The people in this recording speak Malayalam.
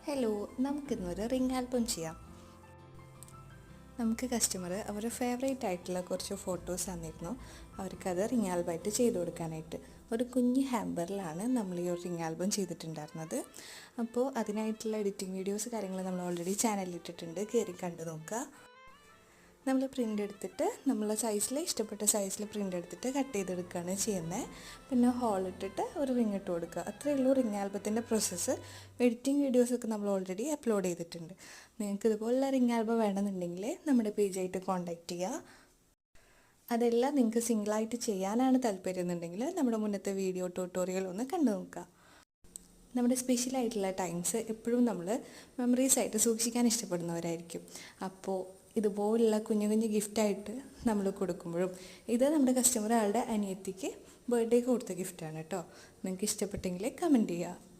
ഹലോ, നമുക്കിന്നൊരു റിംഗ് ആൽബം ചെയ്യാം. നമുക്ക് കസ്റ്റമർ അവരുടെ ഫേവറേറ്റ് ആയിട്ടുള്ള കുറച്ച് ഫോട്ടോസ് തന്നിരുന്നു. അവർക്കത് റിംഗ് ആൽബമായിട്ട് ചെയ്ത് കൊടുക്കാനായിട്ട് ഒരു കുഞ്ഞ് ഹാമ്പറിലാണ് നമ്മൾ ഈ ഒരു റിംഗ് ആൽബം ചെയ്തിട്ടുണ്ടായിരുന്നത്. അപ്പോൾ അതിനായിട്ടുള്ള എഡിറ്റിംഗ് വീഡിയോസ് കാര്യങ്ങൾ നമ്മൾ ഓൾറെഡി ചാനലിൽ ഇട്ടിട്ടുണ്ട്, കയറി കണ്ടു നോക്കുക. നമ്മൾ പ്രിൻ്റ് എടുത്തിട്ട് നമ്മളെ സൈസിൽ ഇഷ്ടപ്പെട്ട സൈസിൽ പ്രിൻ്റ് എടുത്തിട്ട് കട്ട് ചെയ്തെടുക്കുകയാണ് ചെയ്യുന്നത്. പിന്നെ ഹോൾ ഇട്ടിട്ട് ഒരു റിംഗ് ഇട്ട് കൊടുക്കുക. അത്രയേ ഉള്ളൂ റിംഗ് ആൽബത്തിൻ്റെ പ്രോസസ്സ്. എഡിറ്റിംഗ് വീഡിയോസൊക്കെ നമ്മൾ ഓൾറെഡി അപ്ലോഡ് ചെയ്തിട്ടുണ്ട്. നിങ്ങൾക്ക് ഇതുപോലുള്ള റിംഗ് ആൽബം വേണമെന്നുണ്ടെങ്കിൽ നമ്മുടെ പേജായിട്ട് കോൺടാക്റ്റ് ചെയ്യുക. അതെല്ലാം നിങ്ങൾക്ക് സിംഗിളായിട്ട് ചെയ്യാനാണ് താല്പര്യം എന്നുണ്ടെങ്കിൽ നമ്മുടെ മുന്നത്തെ വീഡിയോ ട്യൂട്ടോറിയൽ ഒന്ന് കണ്ടു നോക്കുക. നമ്മുടെ സ്പെഷ്യലായിട്ടുള്ള ടൈംസ് എപ്പോഴും നമ്മൾ മെമ്മറീസായിട്ട് സൂക്ഷിക്കാൻ ഇഷ്ടപ്പെടുന്നവരായിരിക്കും. അപ്പോൾ ഇതുപോലുള്ള കുഞ്ഞു കുഞ്ഞു ഗിഫ്റ്റായിട്ട് നമ്മൾ കൊടുക്കുമ്പോഴും, ഇത് നമ്മുടെ കസ്റ്റമർ ആളുടെ അനിയത്തിക്ക് ബർത്ത്ഡേക്ക് കൊടുത്ത ഗിഫ്റ്റാണ് കേട്ടോ. നിങ്ങൾക്ക് ഇഷ്ടപ്പെട്ടെങ്കിൽ കമൻറ്റ് ചെയ്യുക.